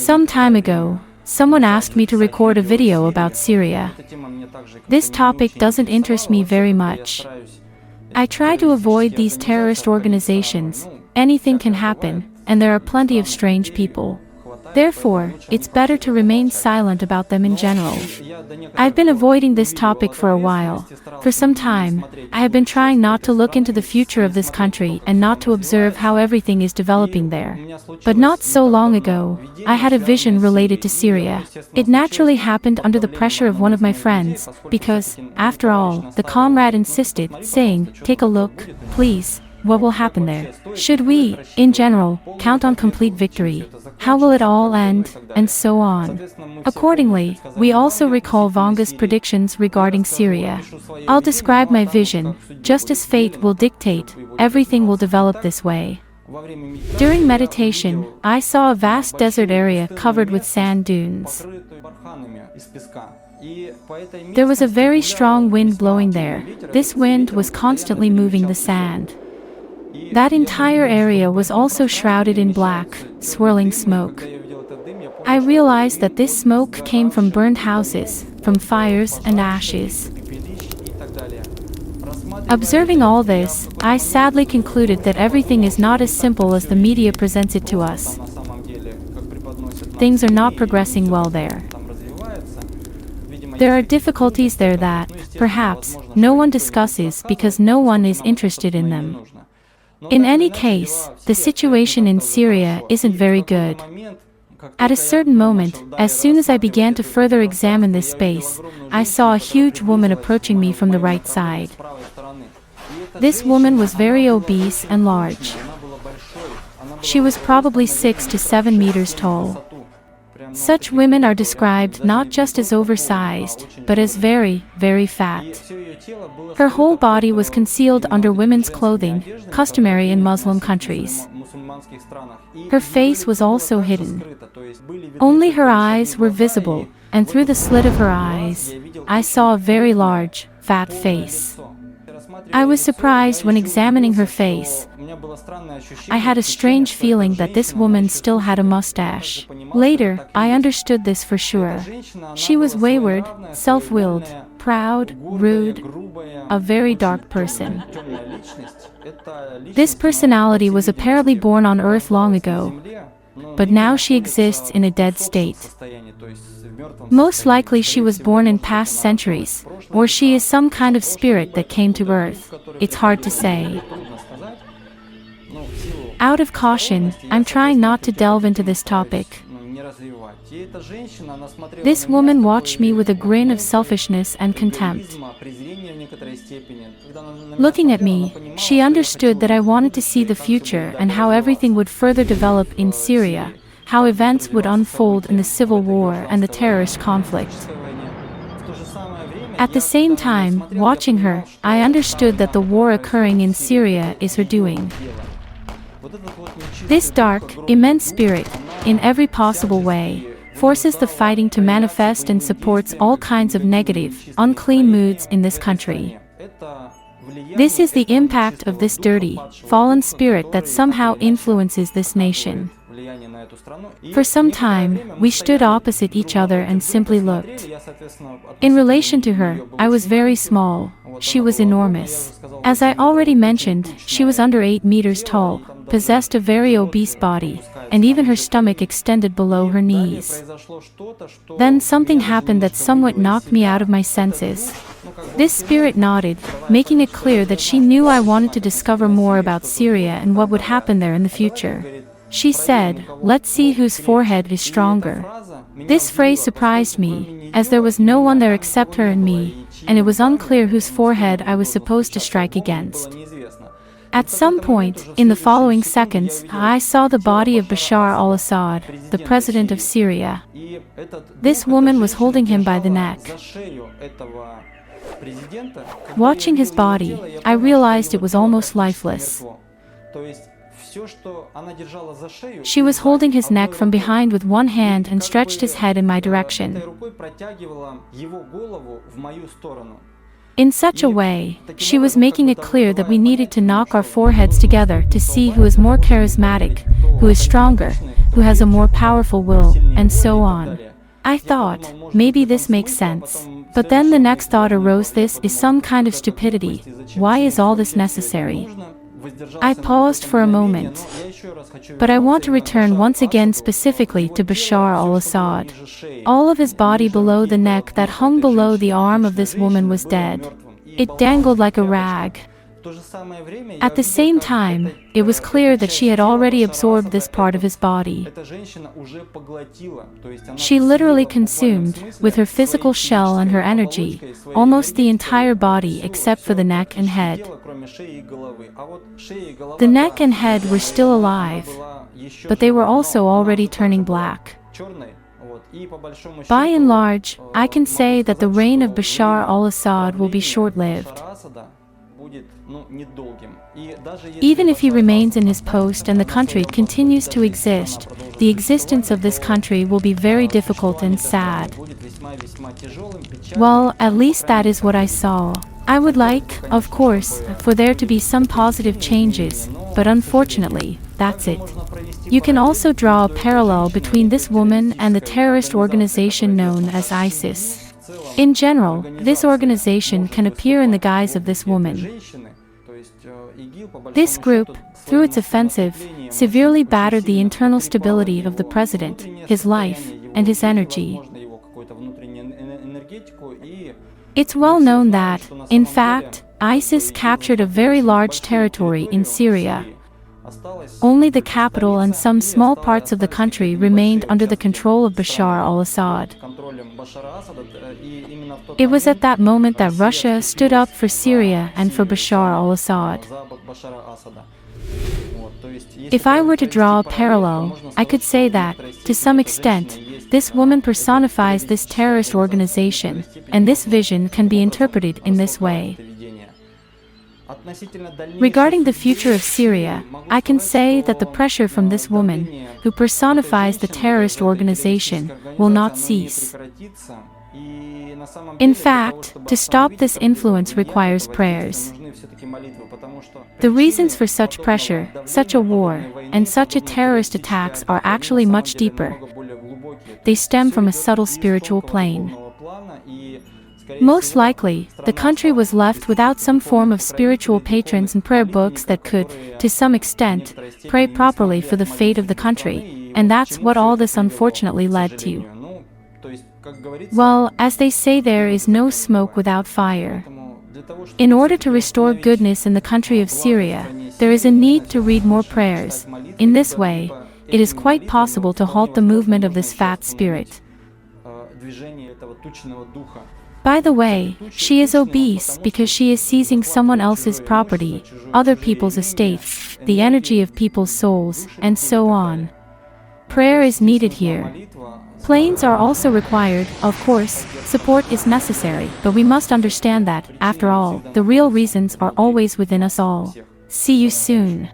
Some time ago, someone asked me to record a video about Syria. This topic doesn't interest me very much. I try to avoid these terrorist organizations. Anything can happen, and there are plenty of strange people. Therefore, it's better to remain silent about them in general. I've been avoiding this topic for a while. For some time, I have been trying not to look into the future of this country and not to observe how everything is developing there. But not so long ago, I had a vision related to Syria. It naturally happened under the pressure of one of my friends, because, after all, the comrade insisted, saying, "Take a look, please. What will happen there? Should we, in general, count on complete victory? How will it all end?" And so on. Accordingly, we also recall Vanga's predictions regarding Syria. I'll describe my vision. Just as fate will dictate, everything will develop this way. During meditation, I saw a vast desert area covered with sand dunes. There was a very strong wind blowing there. This wind was constantly moving the sand. That entire area was also shrouded in black, swirling smoke. I realized that this smoke came from burned houses, from fires and ashes. Observing all this, I sadly concluded that everything is not as simple as the media presents it to us. Things are not progressing well there. There are difficulties there that, perhaps, no one discusses because no one is interested in them. In any case, the situation in Syria isn't very good. At a certain moment, as soon as I began to further examine this space, I saw a huge woman approaching me from the right side. This woman was very obese and large. She was probably 6 to 7 meters tall. Such women are described not just as oversized, but as very, very fat. Her whole body was concealed under women's clothing, customary in Muslim countries. Her face was also hidden. Only her eyes were visible, and through the slit of her eyes, I saw a very large, fat face. I was surprised when examining her face. I had a strange feeling that this woman still had a mustache. Later, I understood this for sure. She was wayward, self-willed, proud, rude, a very dark person. This personality was apparently born on Earth long ago, but now she exists in a dead state. Most likely she was born in past centuries, or she is some kind of spirit that came to Earth. It's hard to say. Out of caution, I'm trying not to delve into this topic. This woman watched me with a grin of selfishness and contempt. Looking at me, she understood that I wanted to see the future and how everything would further develop in Syria, how events would unfold in the civil war and the terrorist conflict. At the same time, watching her, I understood that the war occurring in Syria is her doing. This dark, immense spirit, in every possible way, forces the fighting to manifest and supports all kinds of negative, unclean moods in this country. This is the impact of this dirty, fallen spirit that somehow influences this nation. For some time, we stood opposite each other and simply looked. In relation to her, I was very small. She was enormous. As I already mentioned, she was under 8 meters tall, possessed a very obese body, and even her stomach extended below her knees. Then something happened that somewhat knocked me out of my senses. This spirit nodded, making it clear that she knew I wanted to discover more about Syria and what would happen there in the future. She said, "Let's see whose forehead is stronger." This phrase surprised me, as there was no one there except her and me, and it was unclear whose forehead I was supposed to strike against. At some point, in the following seconds, I saw the body of Bashar al-Assad, the president of Syria. This woman was holding him by the neck. Watching his body, I realized it was almost lifeless. She was holding his neck from behind with one hand and stretched his head in my direction. In such a way, she was making it clear that we needed to knock our foreheads together to see who is more charismatic, who is stronger, who has a more powerful will, and so on. I thought, maybe this makes sense. But then the next thought arose, this is some kind of stupidity. Why is all this necessary? I paused for a moment. But I want to return once again specifically to Bashar al-Assad. All of his body below the neck that hung below the arm of this woman was dead. It dangled like a rag. At the same time, it was clear that she had already absorbed this part of his body. She literally consumed, with her physical shell and her energy, almost the entire body except for the neck and head. The neck and head were still alive, but they were also already turning black. By and large, I can say that the reign of Bashar al-Assad will be short-lived. Even if he remains in his post and the country continues to exist, the existence of this country will be very difficult and sad. Well, at least that is what I saw. I would like, of course, for there to be some positive changes, but unfortunately, that's it. You can also draw a parallel between this woman and the terrorist organization known as ISIS. In general, this organization can appear in the guise of this woman. This group, through its offensive, severely battered the internal stability of the president, his life, and his energy. It's well known that, in fact, ISIS captured a very large territory in Syria. Only the capital and some small parts of the country remained under the control of Bashar al-Assad. It was at that moment that Russia stood up for Syria and for Bashar al-Assad. If I were to draw a parallel, I could say that, to some extent, this woman personifies this terrorist organization, and this vision can be interpreted in this way. Regarding the future of Syria, I can say that the pressure from this woman, who personifies the terrorist organization, will not cease. In fact, to stop this influence requires prayers. The reasons for such pressure, such a war, and such a terrorist attacks are actually much deeper. They stem from a subtle spiritual plane. Most likely, the country was left without some form of spiritual patrons and prayer books that could, to some extent, pray properly for the fate of the country, and that's what all this unfortunately led to. Well, as they say, there is no smoke without fire. In order to restore goodness in the country of Syria, there is a need to read more prayers. In this way, it is quite possible to halt the movement of this fat spirit. By the way, she is obese because she is seizing someone else's property, other people's estates, the energy of people's souls, and so on. Prayer is needed here. Planes are also required, of course, support is necessary, but we must understand that, after all, the real reasons are always within us all. See you soon.